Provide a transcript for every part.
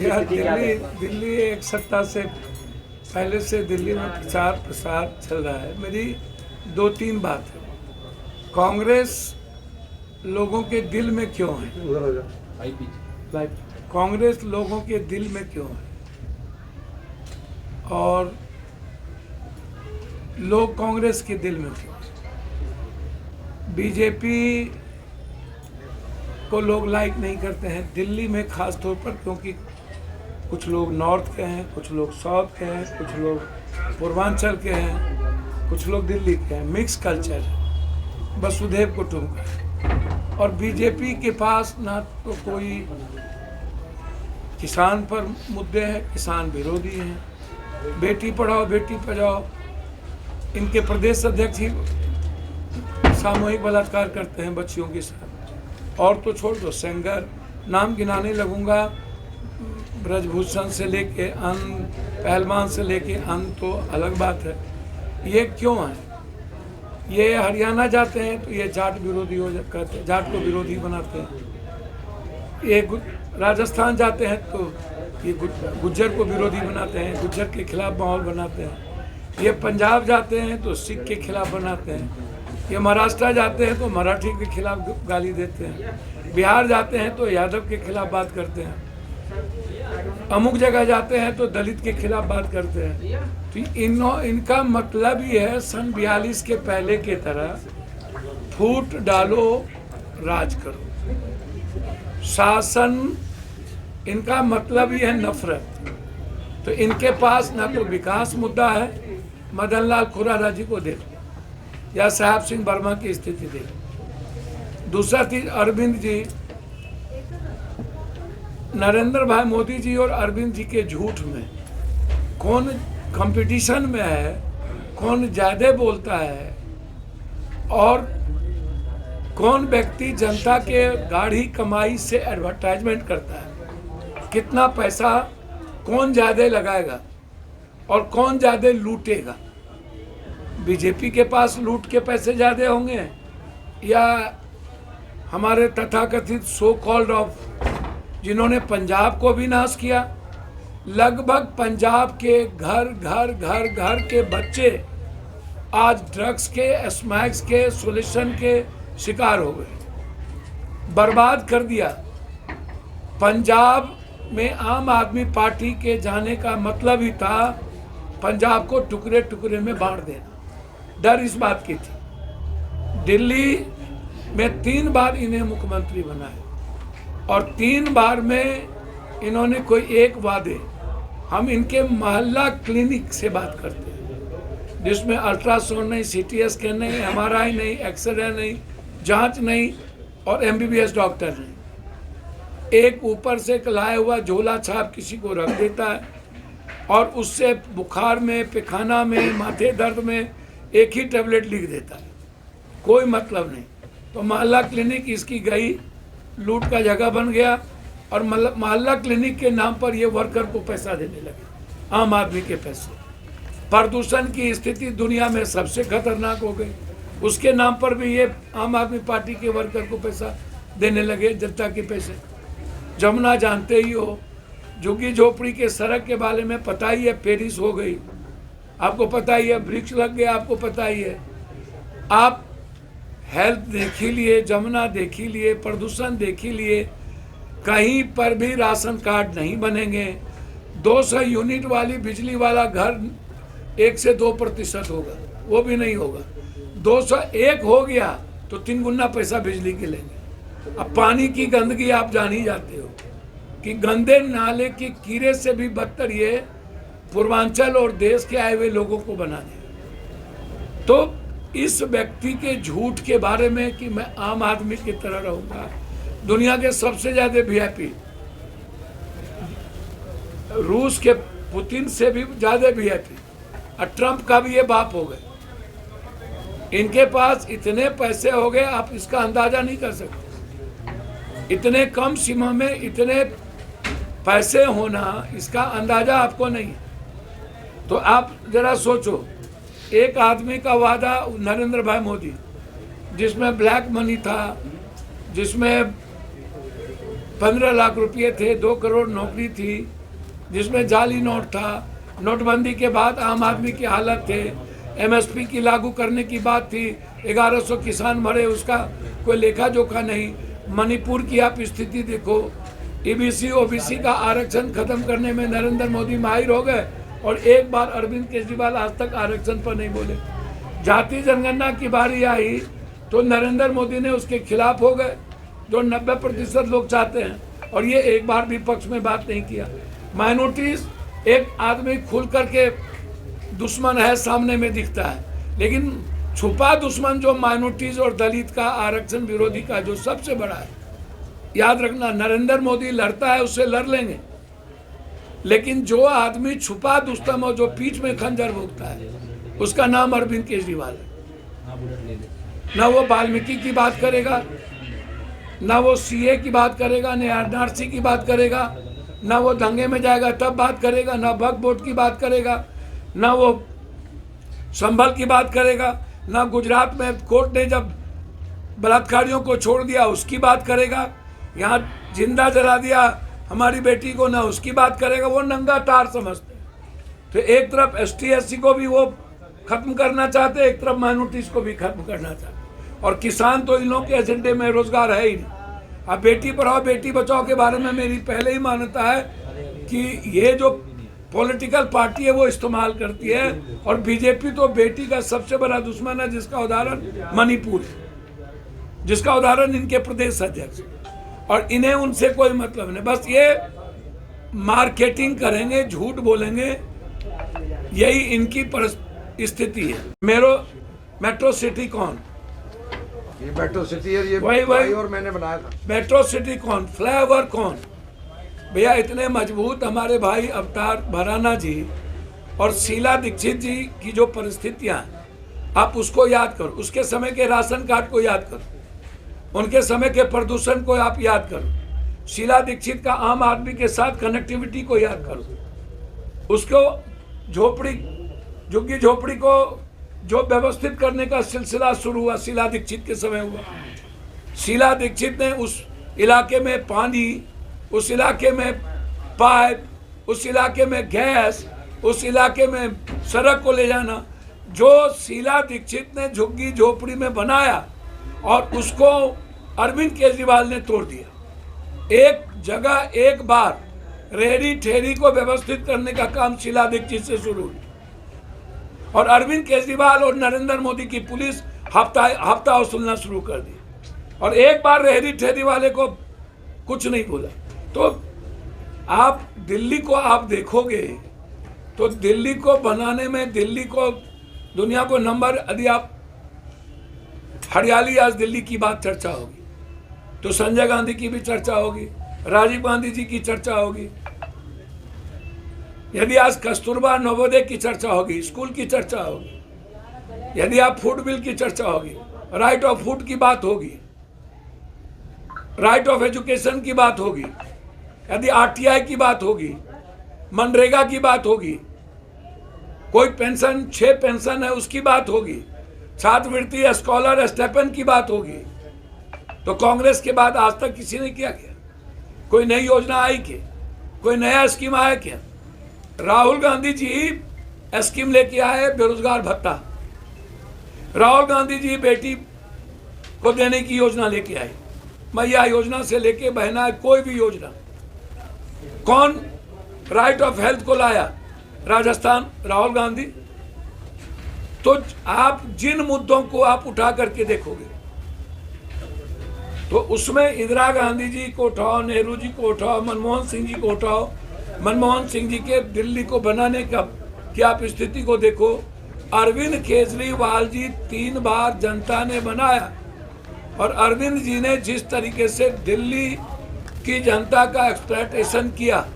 यार दिल्ली एक सत्ता से पहले से दिल्ली में प्रचार प्रसार चल रहा है। मेरी दो तीन बात है। कांग्रेस लोगों के दिल में क्यों है? कांग्रेस लोगों के दिल में क्यों है? और लोग कांग्रेस के दिल में क्यों है? बीजेपी को लोग लाइक नहीं करते हैं दिल्ली में खास तौर पर, क्योंकि कुछ लोग नॉर्थ के हैं, कुछ लोग साउथ के हैं, कुछ लोग पूर्वांचल के हैं, कुछ लोग दिल्ली के हैं। मिक्स कल्चर है, वसुधैव कुटुंबकम। और बीजेपी के पास ना तो कोई किसान पर मुद्दे हैं, किसान विरोधी हैं। बेटी पढ़ाओ बेटी बचाओ, इनके प्रदेश अध्यक्ष ही सामूहिक बलात्कार करते हैं बच्चियों के साथ। और तो छोड़ दो, सेंगर नाम गिनाने लगूंगा, ब्रजभूषण से लेके पहलवान से लेके तो अलग बात है। ये क्यों है? ये हरियाणा जाते हैं तो ये जाट विरोधी हो जाते हैं, जाट को विरोधी बनाते हैं। ये राजस्थान जाते हैं तो ये गुज्जर को विरोधी बनाते हैं, गुज्जर के खिलाफ माहौल बनाते हैं। ये पंजाब जाते हैं तो सिख के खिलाफ बनाते हैं। ये महाराष्ट्र जाते हैं तो मराठी के खिलाफ गाली देते हैं। बिहार जाते हैं तो यादव के खिलाफ बात करते हैं। अमुक जगह जाते हैं तो दलित के खिलाफ बात करते हैं। तो इनका मतलब ही है सन 42 के पहले की तरह फूट डालो, राज करो। शासन, इनका मतलब ही है नफरत। तो इनके पास ना तो विकास मुद्दा है, मदन लाल खुराना जी को देखो या साहब सिंह वर्मा की स्थिति देखो। दूसरा चीज, अरविंद जी, नरेंद्र भाई मोदी जी और अरविंद जी के झूठ में कौन कंपटीशन में है, कौन ज्यादा बोलता है, और कौन व्यक्ति जनता के गाढ़ी कमाई से एडवर्टाइजमेंट करता है, कितना पैसा कौन ज्यादा लगाएगा और कौन ज्यादा लूटेगा। बीजेपी के पास लूट के पैसे ज्यादा होंगे या हमारे तथाकथित सो कॉल्ड ऑफ, जिन्होंने पंजाब को भी नाश किया। लगभग पंजाब के घर के बच्चे आज ड्रग्स के, स्मैक्स के, सोल्यूशन के शिकार हो गए, बर्बाद कर दिया। पंजाब में आम आदमी पार्टी के जाने का मतलब ही था पंजाब को टुकड़े टुकड़े में बांट देना। डर इस बात की थी। दिल्ली में 3 बार इन्हें मुख्यमंत्री बनाया और 3 बार में इन्होंने कोई एक वादे, हम इनके मोहल्ला क्लिनिक से बात करते हैं जिसमें अल्ट्रासाउंड नहीं, सीटी स्कैन नहीं, एमआरआई नहीं, एक्सरे नहीं, जांच नहीं और एमबीबीएस डॉक्टर नहीं। एक ऊपर से लाया हुआ झोला छाप किसी को रख देता है और उससे बुखार में, पैखाना में, माथे दर्द में एक ही टेबलेट लिख देता है, कोई मतलब नहीं। तो मोहल्ला क्लिनिक इसकी गई, लूट का जगह बन गया और मोहल्ला क्लिनिक के नाम पर ये वर्कर को पैसा देने लगे, आम आदमी के पैसे। प्रदूषण की स्थिति दुनिया में सबसे खतरनाक हो गई, उसके नाम पर भी ये आम आदमी पार्टी के वर्कर को पैसा देने लगे, जनता के पैसे। जमुना जानते ही हो, झुग्गी झोपड़ी के सड़क के बारे में पता ही है, पेरिस हो गई, आपको पता ही है, वृक्ष लग गया, आपको पता ही है। आप हेल्थ देख ही लिए, जमुना देख ही लिए, प्रदूषण देख ही लिए, कहीं पर भी राशन कार्ड नहीं बनेंगे। 200 यूनिट वाली बिजली वाला घर 1 से 2% होगा, वो भी नहीं होगा। 201 हो गया तो 3 गुना पैसा बिजली के लेंगे। अब पानी की गंदगी आप जान ही जाते हो कि गंदे नाले के कीड़े से भी बदतर ये पूर्वांचल और देश के आए हुए लोगों को बना दिया। तो इस व्यक्ति के झूठ के बारे में कि मैं आम आदमी की तरह रहूंगा, दुनिया के सबसे ज्यादा वीआईपी, रूस के पुतिन से भी ज्यादा वीआईपी, और ट्रंप का भी ये बाप हो गए। इनके पास इतने पैसे हो गए, आप इसका अंदाजा नहीं कर सकते। इतने कम सीमा में इतने पैसे होना, इसका अंदाजा आपको नहीं। तो आप जरा सोचो, एक आदमी का वादा नरेंद्र भाई मोदी, जिसमें ब्लैक मनी था, जिसमें 15 लाख रुपये थे, 2 करोड़ नौकरी थी जिसमें जाली नोट था। नोटबंदी के बाद आम आदमी की हालत थे। एमएसपी की लागू करने की बात थी, 1100 किसान मरे, उसका कोई लेखा जोखा नहीं। मणिपुर की आप स्थिति देखो, ईबीसी ओबीसी का आरक्षण खत्म करने में नरेंद्र मोदी माहिर हो गए और एक बार अरविंद केजरीवाल आज तक आरक्षण पर नहीं बोले। जाति जनगणना की बारी आई तो नरेंद्र मोदी ने उसके खिलाफ हो गए, जो 90% लोग चाहते हैं, और ये एक बार भी पक्ष में बात नहीं किया। माइनॉरिटीज, एक आदमी खुल करके दुश्मन है सामने में दिखता है, लेकिन छुपा दुश्मन जो माइनॉरिटीज और दलित का, आरक्षण विरोधी का जो सबसे बड़ा है, याद रखना, नरेंद्र मोदी लड़ता है, उससे लड़ लेंगे, लेकिन जो आदमी छुपा दुश्मन और जो पीठ में खंजर भोगता है, उसका नाम अरविंद केजरीवाल है। ना वो वाल्मीकि की बात करेगा, ना वो सीए की बात करेगा, ना एनआरसी की बात करेगा, ना वो दंगे में जाएगा तब बात करेगा, ना वक्फ बोर्ड की बात करेगा, ना वो संभल की बात करेगा, ना गुजरात में कोर्ट ने जब बलात्कारियों को छोड़ दिया उसकी बात करेगा, यहाँ जिंदा जला दिया हमारी बेटी को, ना उसकी बात करेगा। वो नंगा तार समझते। तो एक तरफ ST/SC को भी वो खत्म करना चाहते, एक तरफ माइनॉरिटीज को भी खत्म करना चाहते, और किसान तो इन लोगों के एजेंडे में रोजगार है ही नहीं। अब बेटी पढ़ाओ बेटी बचाओ के बारे में मेरी पहले ही मान्यता है कि ये जो पॉलिटिकल पार्टी है वो इस्तेमाल करती है, और बीजेपी तो बेटी का सबसे बड़ा दुश्मन है, जिसका उदाहरण मणिपुर है, जिसका उदाहरण इनके प्रदेश अध्यक्ष, और इन्हें उनसे कोई मतलब नहीं, बस ये मार्केटिंग करेंगे, झूठ बोलेंगे, यही इनकी स्थिति है। मेट्रो सिटी कौन? ये मेट्रो सिटी है, ये वही और मैंने बनाया था। मेट्रो सिटी कौन? फ्लाईओवर कौन? भैया इतने मजबूत हमारे भाई अवतार भराना जी और शीला दीक्षित जी की जो परिस्थितियां, आप उसको याद करो, उसके समय के राशन कार्ड को याद करो, उनके समय के प्रदूषण को आप याद करो, शीला दीक्षित का आम आदमी के साथ कनेक्टिविटी को याद करो, उसको झुग्गी झोपड़ी को जो व्यवस्थित करने का सिलसिला शुरू हुआ शीला दीक्षित के समय हुआ। शीला दीक्षित ने उस इलाके में पानी, उस इलाके में पाइप, उस इलाके में गैस, उस इलाके में सड़क को ले जाना, जो शीला दीक्षित ने झुग्गी झोपड़ी में बनाया, और उसको अरविंद केजरीवाल ने तोड़ दिया। एक जगह एक बार रेहड़ी ठेरी को व्यवस्थित करने का काम शीला दीक्षित से शुरू हुआ, और अरविंद केजरीवाल और नरेंद्र मोदी की पुलिस हफ्ता वसूलना शुरू कर दी, और एक बार रेहड़ी ठेरी वाले को कुछ नहीं बोला। तो आप दिल्ली को आप देखोगे तो दिल्ली को बनाने में, दिल्ली को दुनिया को नंबर, यदि आप हरियाली, आज दिल्ली की बात चर्चा होगी तो संजय गांधी की भी चर्चा होगी, राजीव गांधी जी की चर्चा होगी, यदि आज कस्तूरबा नवोदय की चर्चा होगी, स्कूल की चर्चा होगी, यदि आप फूड बिल की चर्चा होगी, राइट ऑफ फूड की बात होगी, राइट ऑफ एजुकेशन की बात होगी, यदि RTI की बात होगी, मनरेगा की बात होगी, कोई पेंशन 6 पेंशन है उसकी बात होगी, छात्रवृत्ति, स्कॉलर, स्टाइपेंड की बात होगी, तो कांग्रेस के बाद आज तक किसी ने किया क्या? कोई नई योजना आई क्या? कोई नया स्कीम आया क्या? राहुल गांधी जी स्कीम लेके आए, बेरोजगार भत्ता। राहुल गांधी जी बेटी को देने की योजना लेके आए, मैया योजना से लेके बहना, कोई भी योजना। कौन राइट ऑफ हेल्थ को लाया? राजस्थान, राहुल गांधी। तो आप जिन मुद्दों को आप उठा करके देखोगे तो उसमें इंदिरा गांधी जी को उठाओ, नेहरू जी को उठाओ, मनमोहन सिंह जी को उठाओ, मनमोहन सिंह जी के दिल्ली को बनाने का कि आप स्थिति को देखो। अरविंद केजरीवाल जी 3 बार जनता ने बनाया, और अरविंद जी ने जिस तरीके से दिल्ली की जनता का एक्सप्लॉयटेशन किया,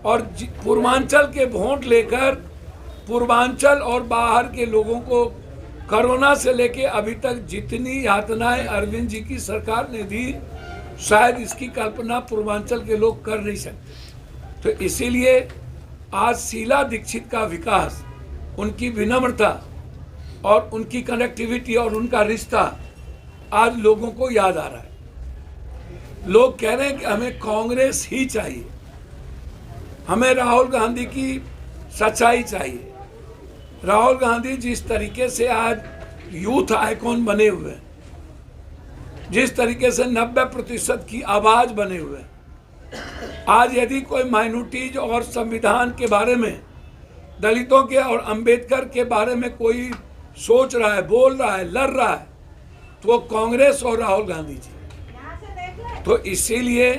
और पूर्वांचल के वोट लेकर पूर्वांचल और बाहर के लोगों को कोरोना से लेके अभी तक जितनी यातनाएं अरविंद जी की सरकार ने दी, शायद इसकी कल्पना पूर्वांचल के लोग कर नहीं सकते। तो इसीलिए आज शीला दीक्षित का विकास, उनकी विनम्रता और उनकी कनेक्टिविटी और उनका रिश्ता आज लोगों को याद आ रहा है। लोग कह रहे हैं कि हमें कांग्रेस ही चाहिए, हमें राहुल गांधी की सच्चाई चाहिए। राहुल गांधी जिस तरीके से आज यूथ आइकॉन बने हुए हैं, जिस तरीके से 90% की आवाज बने हुए हैं, आज यदि कोई माइनॉरिटीज और संविधान के बारे में, दलितों के और अंबेडकर के बारे में कोई सोच रहा है, बोल रहा है, लड़ रहा है, तो वो कांग्रेस और राहुल गांधी जी। तो इसीलिए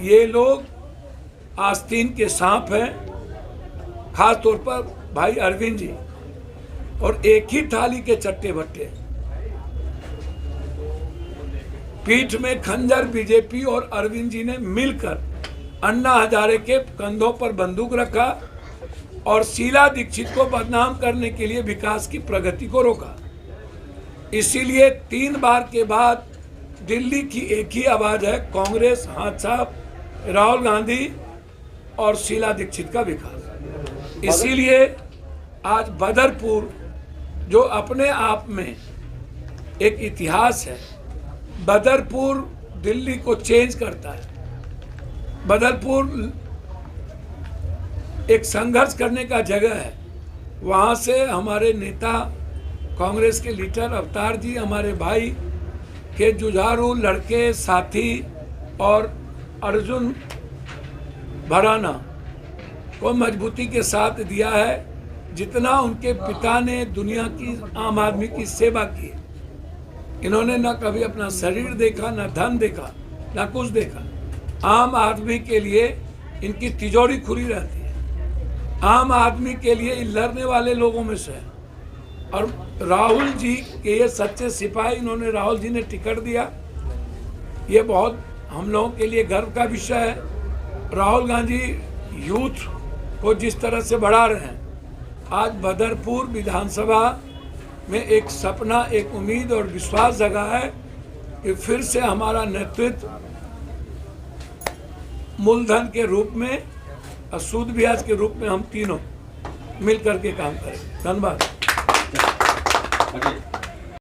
ये लोग आस्तीन के सांप हैं, खास तौर पर भाई अरविंद जी, और एक ही थाली के चट्टे बट्टे। पीठ में खंजर बीजेपी और अरविंद जी ने मिलकर अन्ना हजारे के कंधों पर बंदूक रखा और शीला दीक्षित को बदनाम करने के लिए विकास की प्रगति को रोका। इसीलिए 3 बार के बाद दिल्ली की एक ही आवाज है, कांग्रेस हाथ साफ, राहुल गांधी और शीला दीक्षित का विकास। इसीलिए आज बदरपुर जो अपने आप में एक इतिहास है, बदरपुर दिल्ली को चेंज करता है। बदरपुर एक संघर्ष करने का जगह है। वहाँ से हमारे नेता, कांग्रेस के लीडर अवतार जी, हमारे भाई के जुझारू लड़के साथी और अर्जुन भराना को मजबूती के साथ दिया है। जितना उनके पिता ने दुनिया की आम आदमी की सेवा की, इन्होंने ना कभी अपना शरीर देखा, ना धन देखा, ना कुछ देखा। आम आदमी के लिए इनकी तिजोरी खुली रहती है, आम आदमी के लिए लड़ने वाले लोगों में से है। और राहुल जी के ये सच्चे सिपाही, इन्होंने राहुल जी ने टिकट दिया, ये बहुत हम लोगों के लिए गर्व का विषय है। राहुल गांधी यूथ को जिस तरह से बढ़ा रहे हैं, आज बदरपुर विधानसभा में एक सपना, एक उम्मीद और विश्वास जगा है कि फिर से हमारा नेतृत्व मूलधन के रूप में और सूद ब्याज के रूप में हम तीनों मिल करके काम करें। धन्यवाद।